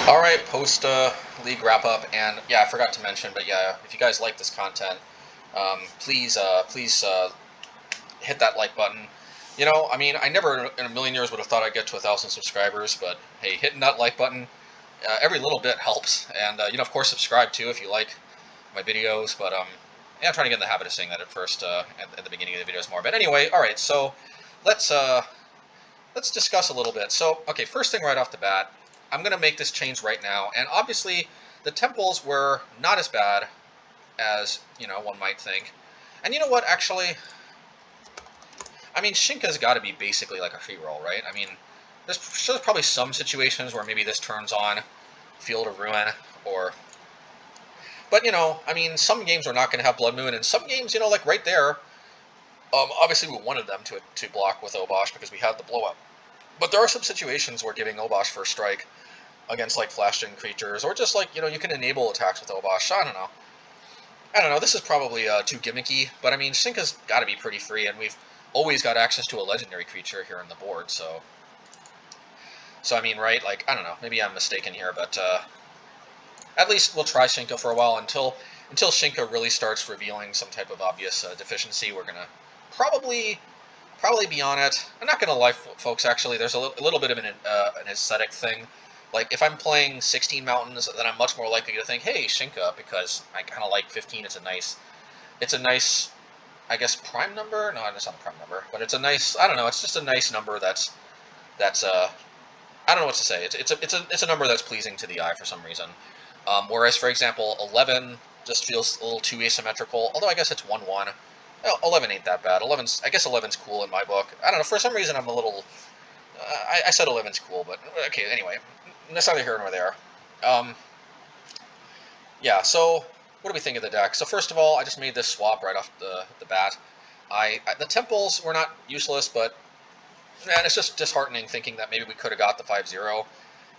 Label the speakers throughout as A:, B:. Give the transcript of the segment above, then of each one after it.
A: Alright, post league wrap up, and yeah, I forgot to mention, but yeah, if you guys like this content, please hit that like button. You know, I mean, I never in a million years would have thought I'd get to 1,000 subscribers, but hey, hitting that like button, every little bit helps, and you know, of course, subscribe too if you like my videos. But yeah, I'm trying to get in the habit of saying that at first, at the beginning of the videos more. But anyway, all right, so let's uh, let's discuss a little bit. So, okay, first thing right off the bat, I'm going to make this change right now. And obviously, the temples were not as bad as, you know, one might think. And you know what, actually, I mean, Shinka's got to be basically like a free roll, right? I mean, there's probably some situations where maybe this turns on Field of Ruin, or... But, you know, I mean, some games are not going to have Blood Moon, and some games, you know, like right there, obviously we wanted them to block with Obosh because we had the blowout. But there are some situations where giving Obosh first strike against like flash-gen creatures, or just like, you know, you can enable attacks with Obosh. I don't know. This is probably too gimmicky, but I mean, Shinka's got to be pretty free, and we've always got access to a legendary creature here on the board. So I mean, right? Like, I don't know. Maybe I'm mistaken here, but at least we'll try Shinka for a while until Shinka really starts revealing some type of obvious deficiency. We're gonna probably be on it. I'm not gonna lie, folks. Actually, there's a little bit of an aesthetic thing. Like, if I'm playing 16 mountains, then I'm much more likely to think, hey, Shinka, because I kind of like 15. It's a nice, I guess, prime number. No, it's not a prime number, but it's a nice. I don't know. It's just a nice number that's. I don't know what to say. It's a number that's pleasing to the eye for some reason. Whereas, for example, 11 just feels a little too asymmetrical. Although I guess it's 1/1. Well, 11 ain't that bad. I guess 11's cool in my book. I don't know. For some reason, I'm a little. I said 11's cool, but okay. Anyway, that's neither here nor there. Um, yeah. So, what do we think of the deck? So first of all, I just made this swap right off the bat. The temples were not useless, but man, it's just disheartening thinking that maybe we could have got the 5-0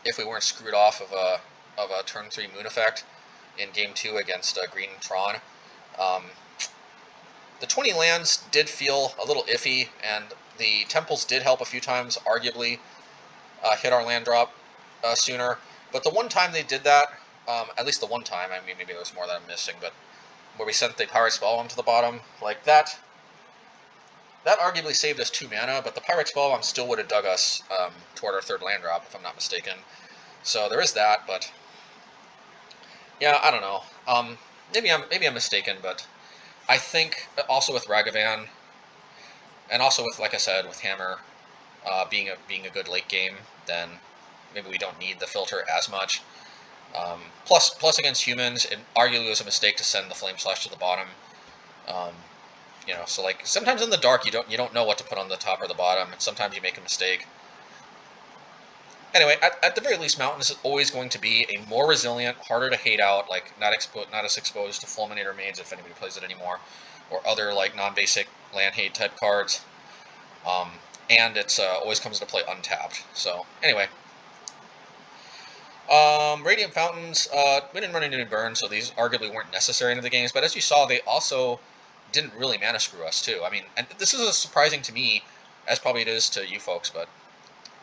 A: if we weren't screwed off of a turn 3 moon effect in game 2 against Green Tron. Um, the 20 lands did feel a little iffy, and the temples did help a few times, arguably hit our land drop sooner. But the one time they did that, at least the one time, I mean, maybe there was more that I'm missing, but where we sent the Pyrite Spellbomb to the bottom, like that arguably saved us 2 mana, but the Pyrite Spellbomb still would have dug us toward our third land drop, if I'm not mistaken. So there is that, but yeah, I don't know. Maybe I'm mistaken, but I think also with Ragavan, and also with, like I said, with Hammer being a good late game, then maybe we don't need the filter as much. Plus against humans, it arguably was a mistake to send the Flame Slash to the bottom. You know, so like sometimes in the dark you don't know what to put on the top or the bottom, and sometimes you make a mistake. Anyway, at the very least, Mountains is always going to be a more resilient, harder to hate out, like not as exposed to Fulminator Mage if anybody plays it anymore, or other like non-basic land hate type cards. And it's always comes into play untapped. So anyway, Radiant Fountains, we didn't run into any burn, so these arguably weren't necessary into the games. But as you saw, they also didn't really mana screw us too. I mean, and this is surprising to me, as probably it is to you folks, but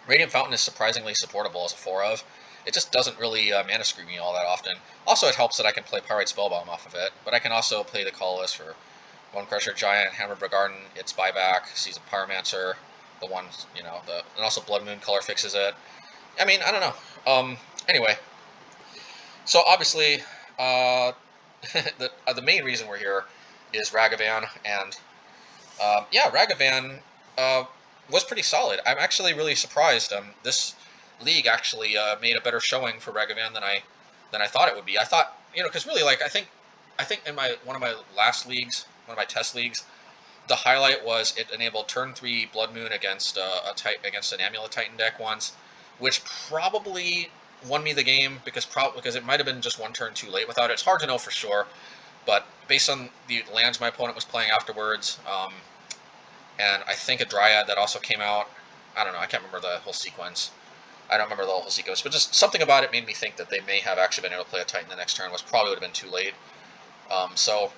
A: Radiant Fountain is surprisingly supportable as a 4-of. It just doesn't really mana screw me all that often. Also, it helps that I can play Pyrite Spellbomb off of it, but I can also play the colorless for Bonecrusher Giant, Hammer Bogardan, its buyback, Season Pyromancer, the one, you know, and also Blood Moon color fixes it. I mean, I don't know. Anyway, so obviously, the main reason we're here is Ragavan, and yeah, Ragavan was pretty solid. I'm actually really surprised. This league actually made a better showing for Ragavan than I thought it would be. I thought, you know, because really, like, I think in one of my last leagues, one of my test leagues, the highlight was it enabled turn 3 Blood Moon against against an Amulet Titan deck once, which probably won me the game because it might have been just one turn too late without it. It's hard to know for sure, but based on the lands my opponent was playing afterwards, and I think a Dryad that also came out. I don't know. I can't remember the whole sequence. I don't remember the whole sequence, but just something about it made me think that they may have actually been able to play a Titan the next turn, which probably would have been too late. So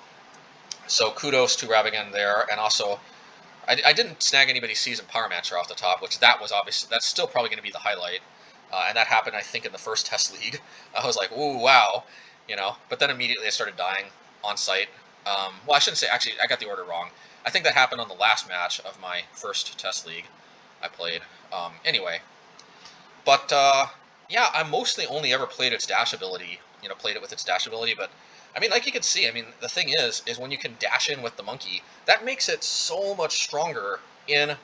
A: kudos to Ragavan there, and also I didn't snag anybody's Season Pyromancer off the top, which that's still probably going to be the highlight. and that happened, I think, in the first test league. I was like, ooh, wow, you know. But then immediately I started dying on site. Well, I shouldn't say, actually, I got the order wrong. I think that happened on the last match of my first test league I played. Anyway, but yeah, I mostly only ever played its dash ability, you know, played it with its dash ability, but I mean, like you can see, I mean, the thing is when you can dash in with the monkey, that makes it so much stronger in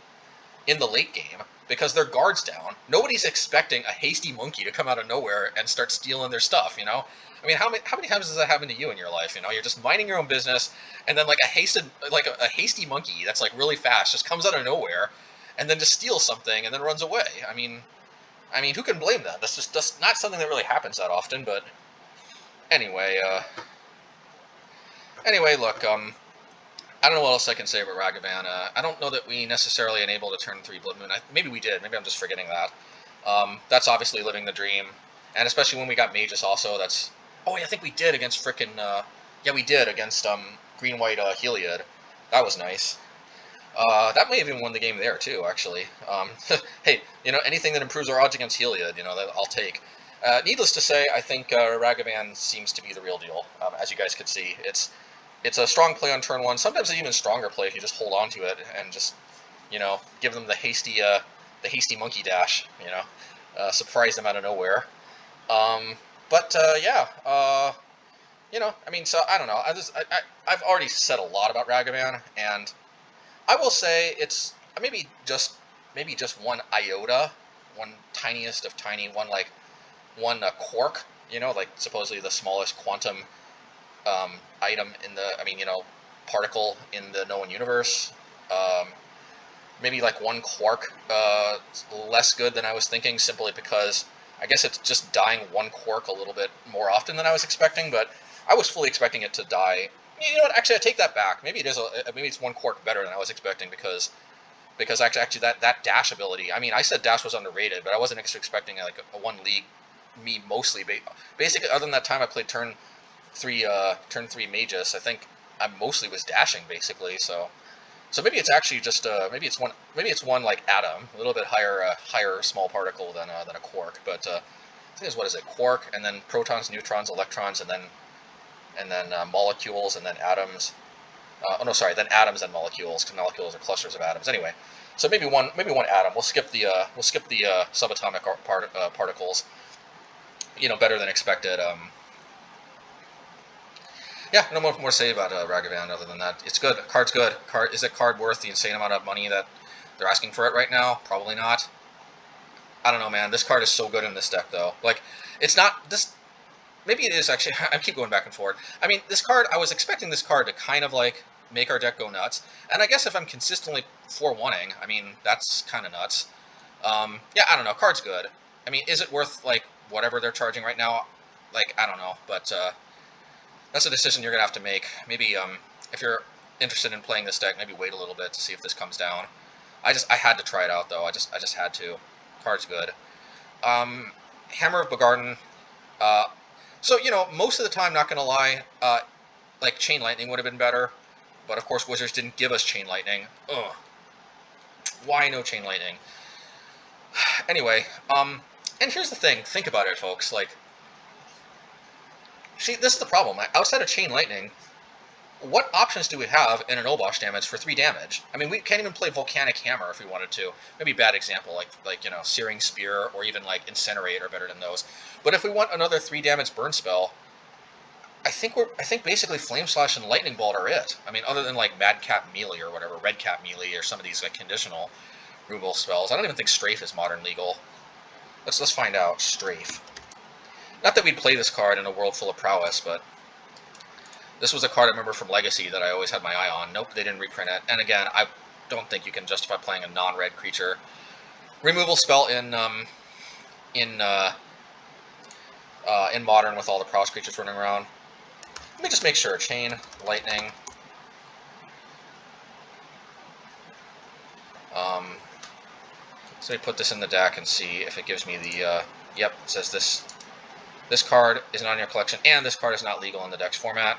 A: the late game, because their guard's down. Nobody's expecting a hasty monkey to come out of nowhere and start stealing their stuff, you know? I mean, how many times does that happen to you in your life, you know? You're just minding your own business, and then like a hasty monkey that's like really fast just comes out of nowhere, and then just steals something and then runs away. I mean, who can blame that? That's not something that really happens that often, but anyway, look, I don't know what else I can say about Ragavan. I don't know that we necessarily enabled a turn 3 Blood Moon. Maybe we did. Maybe I'm just forgetting that. That's obviously living the dream. And especially when we got Magus also, that's... Oh, yeah, I think we did against frickin'... Yeah, we did against Green-White Heliod. That was nice. That may have even won the game there, too, actually. Hey, you know, anything that improves our odds against Heliod, you know, that I'll take. Needless to say, I think Ragavan seems to be the real deal, as you guys could see. It's a strong play on turn 1. Sometimes an even stronger play if you just hold on to it and just, you know, give them the hasty monkey dash, you know, surprise them out of nowhere. Yeah, you know, I mean, so I don't know. I've already said a lot about Ragavan, and I will say it's maybe just one iota, one tiniest of tiny, one quark, you know, like supposedly the smallest quantum item in the, I mean, you know, particle in the known universe. Maybe like one quark less good than I was thinking, simply because I guess it's just dying one quark a little bit more often than I was expecting, but I was fully expecting it to die. You know what, actually I take that back. Maybe it's one quark better than I was expecting, because actually that dash ability, I mean, I said dash was underrated, but I wasn't expecting like a one league me mostly. Basically, other than that time I played turn 3 Magus, I think I mostly was dashing, basically. So maybe it's actually just maybe it's one like atom, a little bit higher small particle than a quark. But I think it's, what is it, quark, and then protons, neutrons, electrons, and then molecules, and then atoms. Oh no, sorry, then atoms and molecules, because molecules are clusters of atoms. Anyway, so maybe one atom. We'll skip the subatomic particles. You know, better than expected. Yeah, no more to say about Ragavan other than that. It's good. Card's good. Is it card worth the insane amount of money that they're asking for it right now? Probably not. I don't know, man. This card is so good in this deck, though. Like, it's not this. Maybe it is, actually. I keep going back and forth. I mean, this card, I was expecting this card to kind of like make our deck go nuts. And I guess if I'm consistently 4-1-ing, I mean, that's kind of nuts. Yeah, I don't know. Card's good. I mean, is it worth like whatever they're charging right now? Like, I don't know, but that's a decision you're gonna have to make. Maybe if you're interested in playing this deck, maybe wait a little bit to see if this comes down. I had to try it out, though. I just had to. Card's good. Hammer of Bogardan. So, you know, most of the time, not gonna lie, like Chain Lightning would have been better, but of course Wizards didn't give us Chain Lightning. Ugh. Why no Chain Lightning? Anyway, and here's the thing. Think about it, folks. Like, see, this is the problem. Outside of Chain Lightning, what options do we have in an Obosh damage for 3 damage? I mean, we can't even play Volcanic Hammer if we wanted to. Maybe bad example, like you know, Searing Spear, or even like Incinerate are better than those. But if we want another 3 damage burn spell, I think basically Flame Slash and Lightning Bolt are it. I mean, other than like Madcap Melee or whatever, Redcap Melee, or some of these like conditional removal spells. I don't even think Strafe is modern legal. Let's find out. Strafe. Not that we'd play this card in a world full of Prowess, but this was a card I remember from Legacy that I always had my eye on. Nope, they didn't reprint it. And again, I don't think you can justify playing a non-red creature. Removal spell in Modern with all the Prowess creatures running around. Let me just make sure. Chain, Lightning. So let me put this in the deck and see if it gives me the... yep, it says this card is not in your collection, and this card is not legal in the Dex format.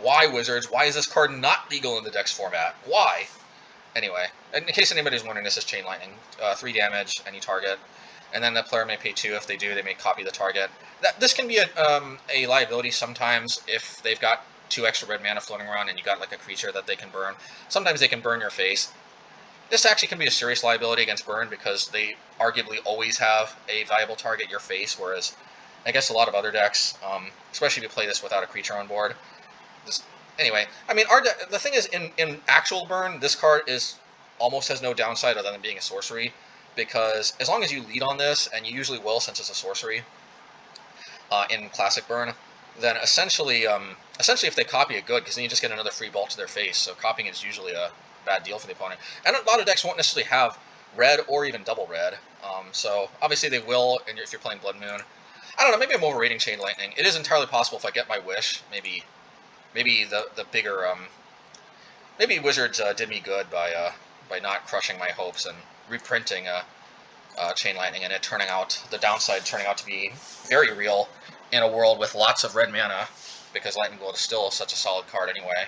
A: Why, Wizards? Why is this card not legal in the Dex format? Why? Anyway, in case anybody's wondering, this is Chain Lightning. 3 damage, any target. and then the player may pay 2. If they do, they may copy the target. This can be a liability sometimes if they've got 2 extra red mana floating around and you got like a creature that they can burn. Sometimes they can burn your face. This actually can be a serious liability against burn because they arguably always have a viable target, your face, whereas I guess a lot of other decks, especially if you play this without a creature on board. Anyway, I mean, the thing is, in actual burn, this card almost has no downside other than being a sorcery, because as long as you lead on this, and you usually will since it's a sorcery in classic burn, then essentially if they copy it, good, because then you just get another free ball to their face. So copying is usually a bad deal for the opponent. And a lot of decks won't necessarily have red or even double red. So obviously they will, and if you're playing Blood Moon. I don't know, maybe I'm overrating Chain Lightning. It is entirely possible if I get my wish, maybe the bigger maybe Wizards did me good by not crushing my hopes and reprinting Chain Lightning, and it turning out, the downside turning out to be very real in a world with lots of red mana, because Lightning Bolt is still such a solid card anyway.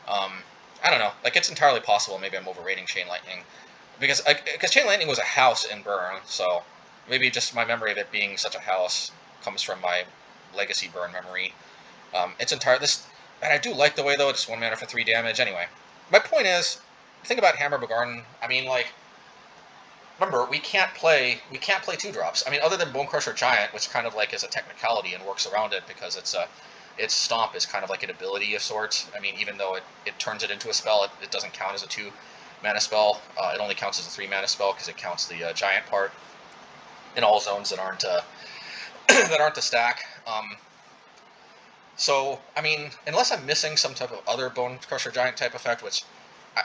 A: I don't know, like, it's entirely possible maybe I'm overrating Chain Lightning, because Chain Lightning was a house in Burn, so maybe just my memory of it being such a house comes from my Legacy Burn memory. It's entirely, and I do like the way, though, it's 1 mana for 3 damage. Anyway, my point is, think about Hammer Bogardan. I mean, like, remember, we can't play 2-drops. I mean, other than Bonecrusher Giant, which kind of like is a technicality and works around it because its Stomp is kind of like an ability of sorts. I mean, even though it turns it into a spell, it doesn't count as a 2-mana spell. It only counts as a 3-mana spell because it counts the Giant part in all zones that aren't that aren't the stack. So, I mean, unless I'm missing some type of other Bonecrusher Giant type effect, which, I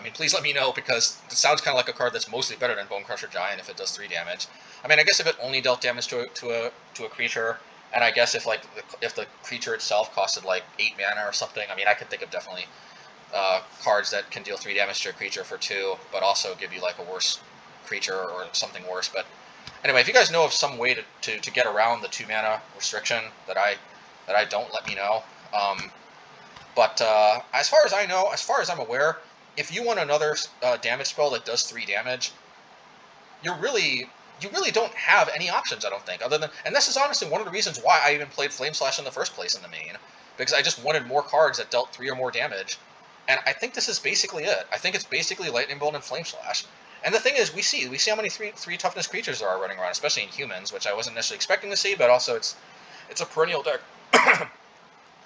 A: mean, please let me know, because it sounds kind of like a card that's mostly better than Bonecrusher Giant if it does 3 damage. I mean, I guess if it only dealt damage to a creature, and I guess if the creature itself costed like 8 mana or something, I mean, I could think of definitely cards that can deal 3 damage to a creature for 2, but also give you like a worse creature or something worse. But anyway, if you guys know of some way to get around the 2 mana restriction that I don't, let me know. But as far as I know, as far as I'm aware, if you want another damage spell that does 3 damage, you really don't have any options, I don't think, other than, and this is honestly one of the reasons why I even played Flame Slash in the first place in the main, because I just wanted more cards that dealt 3 or more damage, and I think this is basically it. I think it's basically Lightning Bolt and Flame Slash. And the thing is, we see how many 3 toughness creatures there are running around, especially in humans, which I wasn't necessarily expecting to see, but also it's a perennial deck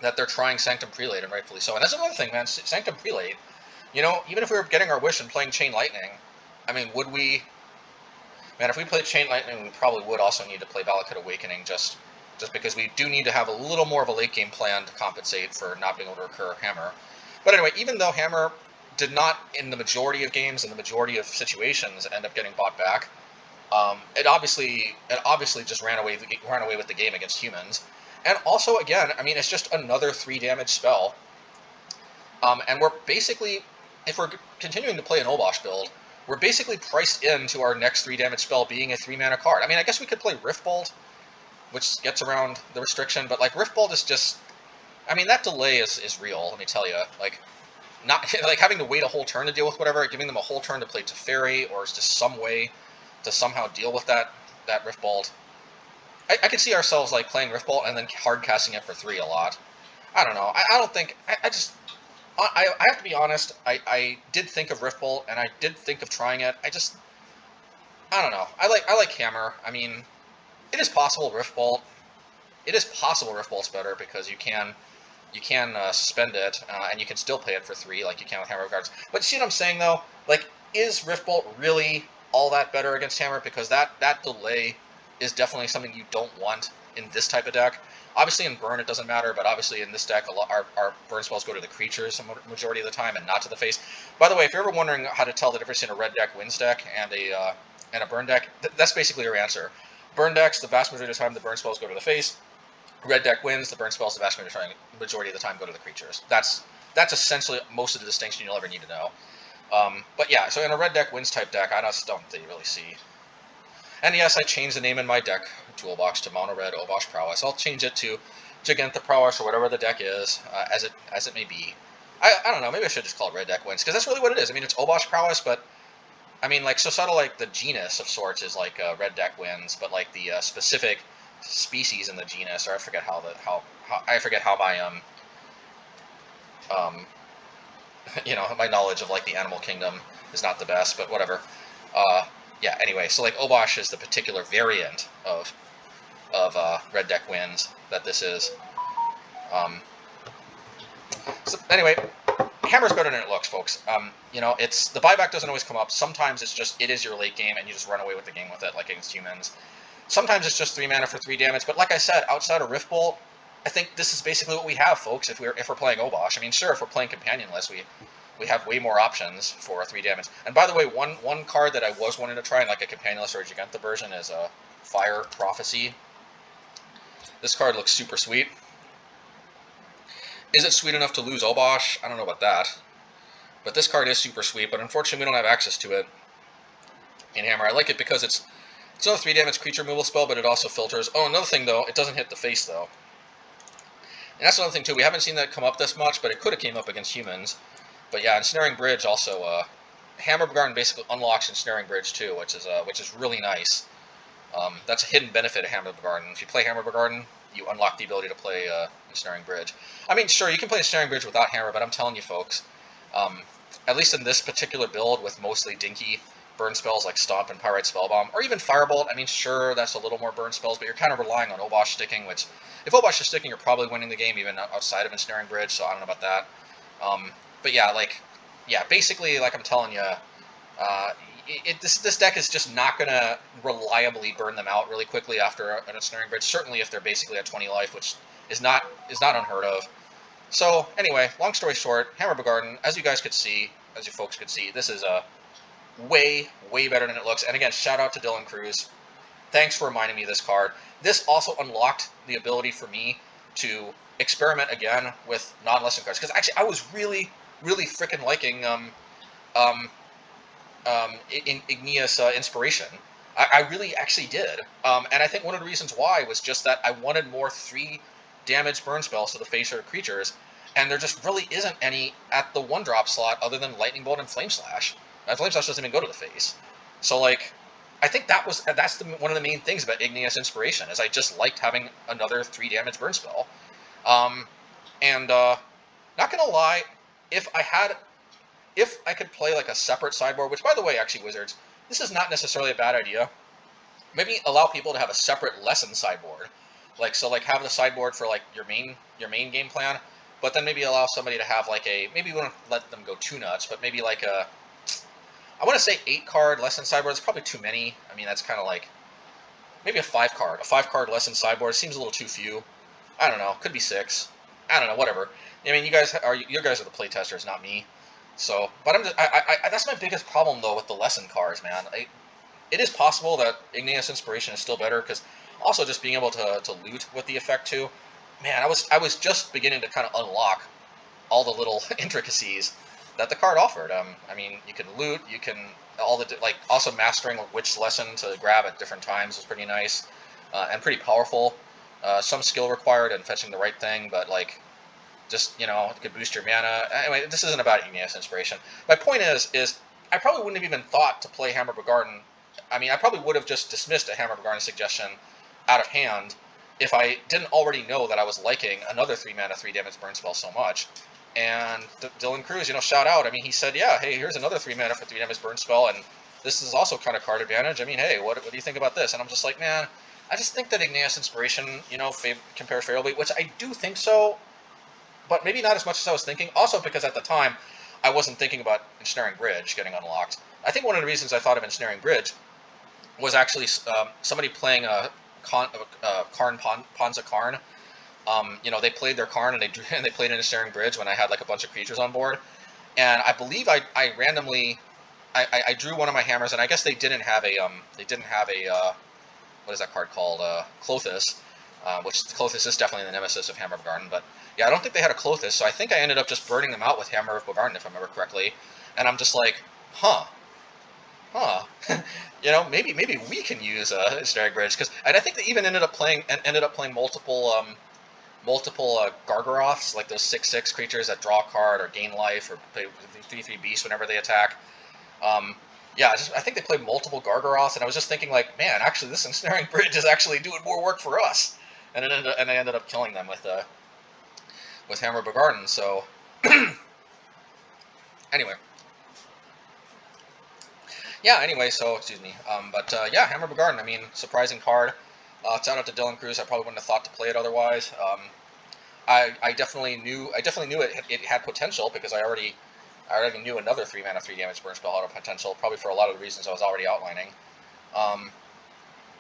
A: that they're trying Sanctum Prelate, and rightfully so. And that's another thing, man, Sanctum Prelate, even if we were getting our wish and playing Chain Lightning, I mean, would we... Man, if we played Chain Lightning, we probably would also need to play Valakut Awakening, just because we do need to have a little more of a late-game plan to compensate for not being able to recur Hammer. But anyway, even though Hammer did not, in the majority of games, in the majority of situations, end up getting bought back, it obviously just ran away with the game against humans. And also, again, I mean, it's just another 3 damage spell. And we're basically, if we're continuing to play an Obosh build, we're basically priced into our next 3 damage spell being a 3-mana card. I mean, I guess we could play Riftbolt, which gets around the restriction, but like Riftbolt is just, I mean, that delay is real, let me tell you. Like, not like having to wait a whole turn to deal with whatever, giving them a whole turn to play Teferi, or just some way to somehow deal with that Riftbolt. I could see ourselves like playing Riftbolt and then hard casting it for 3 a lot. I don't know. I don't think, I have to be honest, I did think of Riftbolt, and I did think of trying it. I don't know. I like Hammer. I mean, it is possible Riftbolt's better, because you can suspend it, and you can still play it for 3, like you can with Hammer of Guards. But see what I'm saying, though? Like, is Riftbolt really all that better against Hammer? Because that delay is definitely something you don't want in this type of deck. Obviously in Burn it doesn't matter, but obviously in this deck our Burn spells go to the creatures the majority of the time and not to the face. By the way, if you're ever wondering how to tell the difference in a red deck wins deck and a Burn deck, that's basically your answer. Burn decks, the vast majority of the time the Burn spells go to the face. Red deck wins, the Burn spells the vast majority of the time go to the creatures. That's essentially most of the distinction you'll ever need to know. But yeah, so in a red deck wins type deck, I just don't really see. And yes, I changed the name in my deck toolbox to Mono Red Obosh Prowess. I'll change it to Giganta Prowess or whatever the deck is, as it may be. I don't know, maybe I should just call it Red Deck Wins, because that's really what it is. I mean, it's Obosh Prowess, but I mean, like, so sort of like the genus of sorts is like red deck wins, but like the specific species in the genus, or I forget how I forget how my you know, my knowledge of like the animal kingdom is not the best, but whatever. Yeah. Anyway, so like Obosh is the particular variant of red deck wins that this is. So anyway, Hammer's better than it looks, folks. You know, it's the buyback doesn't always come up. Sometimes it's just it is your late game and you just run away with the game with it, like against humans. Sometimes it's just 3 mana for 3 damage, but like I said, outside of Riftbolt, I think this is basically what we have, folks. If we're playing Obosh, I mean, sure, if we're playing Companionless, we have way more options for 3 damage. And by the way, one card that I was wanting to try in like a Companionless or a Giganta version is a Fire Prophecy. This card looks super sweet. Is it sweet enough to lose Obosh? I don't know about that. But this card is super sweet, but unfortunately we don't have access to it in Hammer. I like it because it's another 3 damage creature removal spell, but it also filters. Oh, another thing though, it doesn't hit the face though. And that's another thing too, we haven't seen that come up this much, but it could have came up against humans. But yeah, Ensnaring Bridge also, Hammer Bogardan basically unlocks Ensnaring Bridge too, which is really nice. That's a hidden benefit of Hammer Bogardan. If you play Hammer Bogardan, you unlock the ability to play Ensnaring Bridge. I mean, sure, you can play Ensnaring Bridge without Hammer, but I'm telling you folks, at least in this particular build with mostly dinky burn spells like Stomp and Pyrite Spellbomb, or even Firebolt, I mean, sure, that's a little more burn spells, but you're kind of relying on Obosh sticking, which, if Obosh is sticking, you're probably winning the game even outside of Ensnaring Bridge, so I don't know about that. But yeah, basically, like I'm telling you, this deck is just not going to reliably burn them out really quickly after an Ensnaring Bridge, certainly if they're basically at 20 life, which is not unheard of. So, anyway, long story short, Hammer Bogardan, as you folks could see, this is way better than it looks. And again, shout out to Dylan Cruz. Thanks for reminding me of this card. This also unlocked the ability for me to experiment again with non-lesson cards, because actually I was really freaking liking Igneous Inspiration. I really actually did. And I think one of the reasons why was just that I wanted more 3 damage burn spells to the face of creatures, and there just really isn't any at the 1-drop slot other than Lightning Bolt and Flame Slash. And Flame Slash doesn't even go to the face. So, like, I think that's one of the main things about Igneous Inspiration, is I just liked having another 3 damage burn spell. Not gonna lie, if I could play like a separate sideboard, which by the way, actually, Wizards, this is not necessarily a bad idea. Maybe allow people to have a separate lesson sideboard. Like, so like have the sideboard for like your main game plan, but then maybe allow somebody to have like maybe you wouldn't let them go too nuts, but maybe like I want to say 8-card lesson sideboard. It's probably too many. I mean, that's kind of like maybe a 5-card lesson sideboard. Seems a little too few. I don't know. Could be 6. I don't know. Whatever. I mean, you guys are the playtesters, not me. So, but I'm just, that's my biggest problem though with the lesson cards, man. It is possible that Igneous Inspiration is still better, because also just being able to loot with the effect too. Man, I was just beginning to kind of unlock all the little intricacies that the card offered. I mean, you can loot, you can also mastering which lesson to grab at different times was pretty nice and pretty powerful. Some skill required in fetching the right thing, but like just, you know, it could boost your mana. Anyway, this isn't about Igneous Inspiration. My point is I probably wouldn't have even thought to play Hammer Bogardan. I mean, I probably would have just dismissed a Hammer Bogardan suggestion out of hand if I didn't already know that I was liking another 3 mana 3 damage burn spell so much. And Dylan Cruz, you know, shout out. I mean, he said, yeah, hey, here's another 3 mana for 3 damage burn spell, and this is also kind of card advantage. I mean, hey, what do you think about this? And I'm just like, man, I just think that Igneous Inspiration, you know, compares favorably, which I do think so, but maybe not as much as I was thinking. Also because at the time, I wasn't thinking about Ensnaring Bridge getting unlocked. I think one of the reasons I thought of Ensnaring Bridge was actually somebody playing a Karn Ponza Karn. You know, they played their Karn and they played an Ensnaring Bridge when I had like a bunch of creatures on board, and I believe I randomly I drew one of my hammers, and I guess they didn't have a what is that card called, Clothis, which Clothis is definitely the nemesis of Hammer of Bogardan, but yeah, I don't think they had a Clothis, so I think I ended up just burning them out with Hammer of Bogardan, if I remember correctly, and I'm just like, huh, you know, maybe we can use Ensnaring Bridge, and I think they even ended up playing multiple Gargaroths, like those 6/6 creatures that draw a card or gain life or play 3/3 beasts whenever they attack. Yeah, I think they played multiple Gargaroths, and I was just thinking, like, man, actually, this Ensnaring Bridge is actually doing more work for us. And I ended up killing them with Hammer Bogardan. So anyway, yeah. Anyway, so excuse me. Yeah, Hammer Bogardan. I mean, surprising card. Shout out to Dylan Cruz. I probably wouldn't have thought to play it otherwise. I definitely knew it had potential because I already knew another 3-mana 3 damage burn spell had a potential, probably for a lot of the reasons I was already outlining.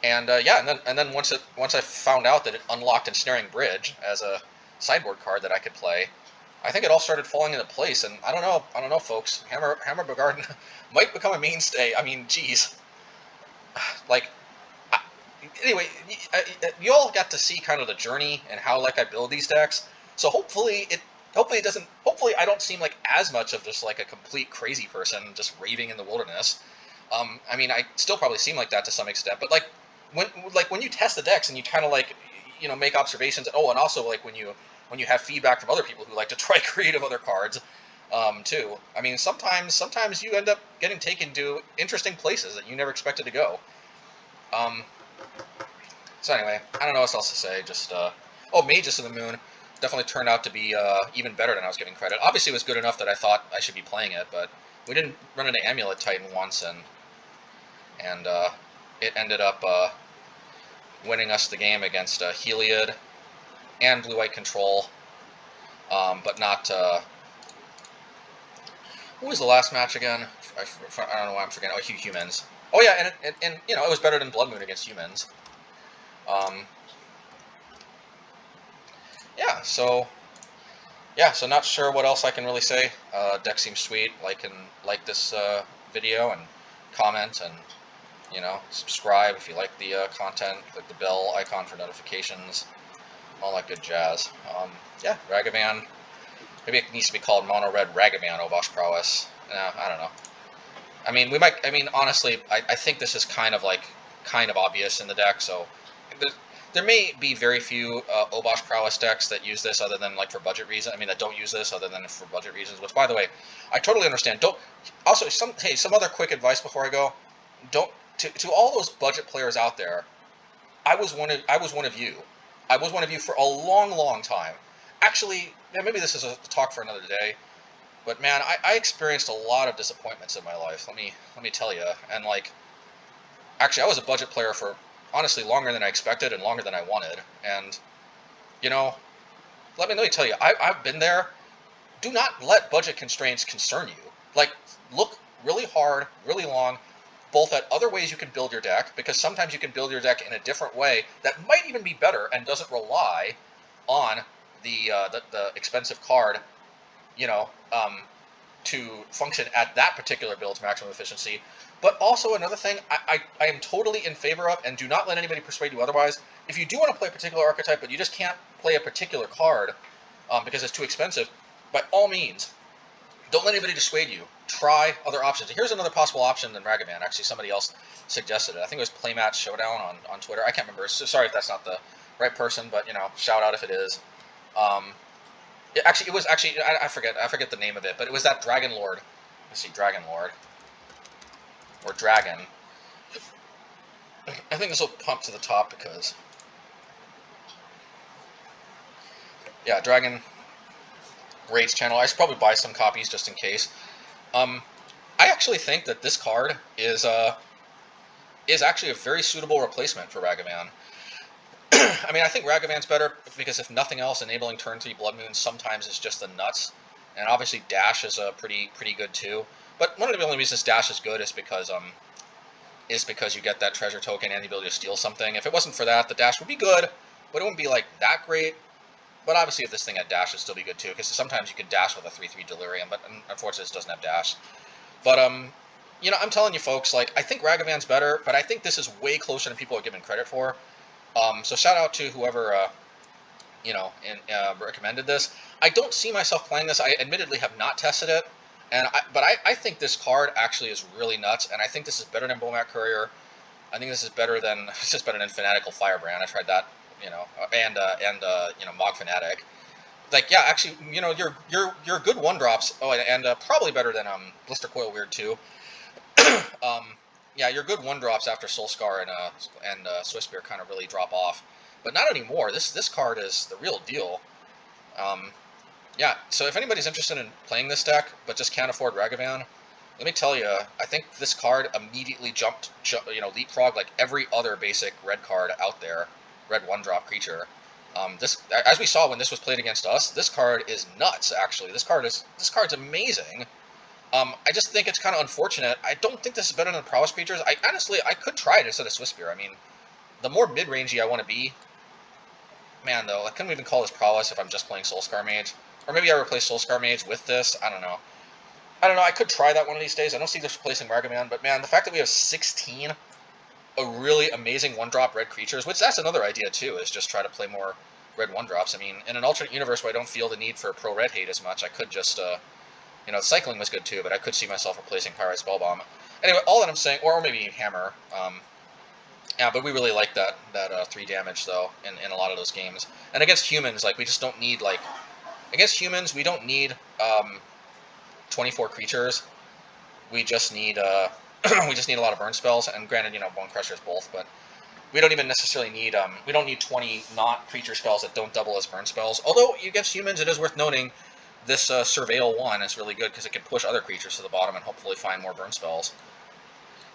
A: Yeah, and then once I found out that it unlocked Ensnaring Bridge as a sideboard card that I could play, I think it all started falling into place. And I don't know, folks. Hammer Bogardan might become a mainstay. I mean, geez, like. Anyway, you all got to see kind of the journey and how like I build these decks. So hopefully it doesn't. Hopefully I don't seem like as much of just like a complete crazy person just raving in the wilderness. I mean, I still probably seem like that to some extent, but like when you test the decks and you kind of like make observations. Oh, and also like when you have feedback from other people who like to try creative other cards. Too. I mean, sometimes you end up getting taken to interesting places that you never expected to go. So anyway, I don't know what else to say. Just Magus of the Moon definitely turned out to be even better than I was giving credit. Obviously, it was good enough that I thought I should be playing it, but we didn't run into Amulet Titan once, and it ended up winning us the game against Heliod and Blue White Control, but not. Who was the last match again? I don't know why I'm forgetting. Oh, Humans. Oh yeah, and it was better than Blood Moon against Humans. So not sure what else I can really say. Deck seems sweet. Like this video and comment and subscribe if you like the content. Click the bell icon for notifications. All that good jazz. Ragavan. Maybe it needs to be called Mono Red Ragavan Obosh Prowess. I don't know. I mean, honestly, I think this is kind of obvious in the deck, so there may be very few Obosh Prowess decks that use this other than for budget reasons. I mean, that don't use this other than for budget reasons, which, by the way, I totally understand. Some other quick advice before I go. To all those budget players out there, I was one of you. I was one of you for a long, long time. Actually, maybe this is a talk for another day. But man, I experienced a lot of disappointments in my life. Let me tell you. And actually, I was a budget player for honestly longer than I expected and longer than I wanted. And let me tell you, I've been there. Do not let budget constraints concern you. Look really hard, really long, both at other ways you can build your deck, because sometimes you can build your deck in a different way that might even be better and doesn't rely on the expensive card to function at that particular build's maximum efficiency. But also another thing I am totally in favor of, and do not let anybody persuade you otherwise, if you do want to play a particular archetype but you just can't play a particular card because it's too expensive, by all means, don't let anybody dissuade you. Try other options. Here's another possible option than Ragavan. Actually, somebody else suggested it. I think it was Playmatch Showdown on Twitter. I can't remember. So sorry if that's not the right person, but shout out if it is. It was actually I forget the name of it, but it was that Dragon Lord. Let's see, Dragon Lord or Dragon. I think this will pump to the top because Dragon Raids channel. I should probably buy some copies just in case. I actually think that this card is actually a very suitable replacement for Ragavan. I mean, I think Ragavan's better because, if nothing else, enabling turn 3 Blood Moons sometimes is just the nuts. And obviously Dash is pretty good too. But one of the only reasons Dash is good is because you get that treasure token and the ability to steal something. If it wasn't for that, the Dash would be good, but it wouldn't be that great. But obviously if this thing had Dash, it'd still be good too, because sometimes you can Dash with a 3/3 Delirium, but unfortunately this doesn't have Dash. But I'm telling you folks, I think Ragavan's better, but I think this is way closer than people are giving credit for. So shout out to whoever, recommended this. I don't see myself playing this. I admittedly have not tested it, but I think this card actually is really nuts, and I think this is better than Bomat Courier. I think this is better than Fanatical Firebrand. I tried that, and Mog Fanatic. Actually, your good 1-drops. Oh, and probably better than Blister Coil Weird too. Yeah, your good 1-drops after Soulscar and Swiftspear kind of really drop off, but not anymore. This card is the real deal. Yeah, so if anybody's interested in playing this deck but just can't afford Ragavan, let me tell you, I think this card immediately leapfrogged like every other basic red card out there, red 1-drop creature. This, as we saw when this was played against us, this card is nuts. Actually, this card's amazing. I just think it's kind of unfortunate. I don't think this is better than Prowess creatures. Honestly, I could try it instead of Swiftspear. I mean, the more mid-rangey I want to be, man, though, I couldn't even call this Prowess if I'm just playing Soulscar Mage. Or maybe I replace Soulscar Mage with this. I don't know. I could try that one of these days. I don't see this replacing Ragavan, but man, the fact that we have 16 a really amazing 1-drop red creatures, which that's another idea too, is just try to play more red 1-drops. I mean, in an alternate universe where I don't feel the need for pro-red hate as much, I could just, cycling was good too, but I could see myself replacing Pyrite Spellbomb. Anyway, all that I'm saying, or maybe Hammer. Yeah, but we really like that 3 damage, though, in a lot of those games. And against humans, like, we just don't need, like... Against humans, we don't need 24 creatures. We just need we just need a lot of burn spells, and granted, Bonecrusher is both, but we don't even necessarily need we don't need 20 not creature spells that don't double as burn spells. Although against humans, it is worth noting this Surveil 1 is really good because it can push other creatures to the bottom and hopefully find more burn spells.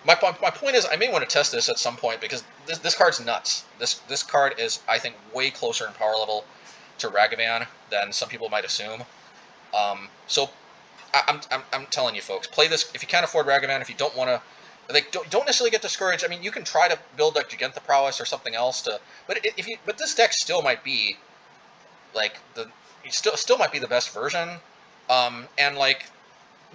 A: My point is, I may want to test this at some point because this card's nuts. This card is, I think, way closer in power level to Ragavan than some people might assume. So I'm telling you, folks, play this if you can't afford Ragavan. If you don't want to, like, don't necessarily get discouraged. I mean, you can try to build like Giganta Prowess or something else to, but this deck still might be like still might be the best version, and like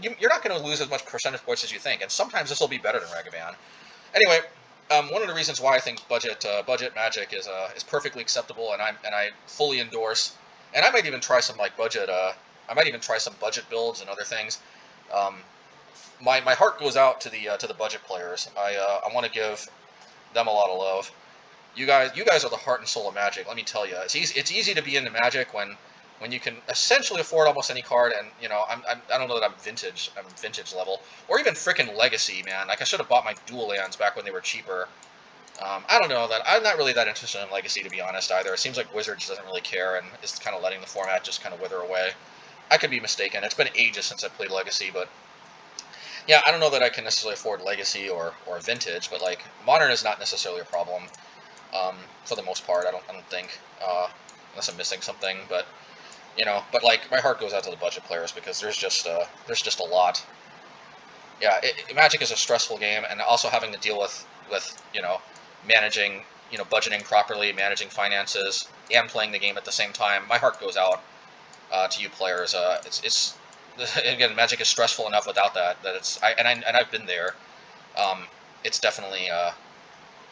A: you're not going to lose as much percentage points as you think, and sometimes this will be better than Ragavan. Anyway, one of the reasons why I think budget Magic is perfectly acceptable, and I fully endorse, and I might even try some like budget. I might even try some budget builds and other things. My heart goes out to the budget players. I want to give them a lot of love. You guys are the heart and soul of Magic. Let me tell you, it's easy to be into Magic when you can essentially afford almost any card, and I don't know that I'm vintage level, or even frickin' Legacy, man. Like, I should have bought my dual lands back when they were cheaper. I don't know, that I'm not really that interested in Legacy, to be honest, either. It seems like Wizards doesn't really care and is kind of letting the format just kind of wither away. I could be mistaken. It's been ages since I played Legacy, but yeah, I don't know that I can necessarily afford Legacy or Vintage, but like Modern is not necessarily a problem for the most part. I don't think, unless I'm missing something, but. But like my heart goes out to the budget players because there's just a lot. Yeah, Magic is a stressful game, and also having to deal with managing, budgeting properly, managing finances, and playing the game at the same time. My heart goes out to you players. It's again, Magic is stressful enough without that it's I've been there. It's definitely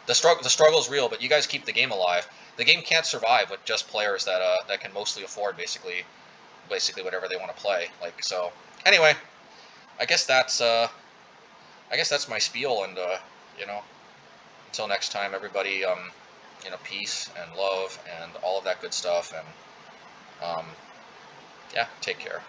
A: the struggle is real, but you guys keep the game alive. The game can't survive with just players that can mostly afford basically whatever they want to play. Like, so. Anyway, I guess that's my spiel, and until next time, everybody, peace and love and all of that good stuff, and yeah, take care.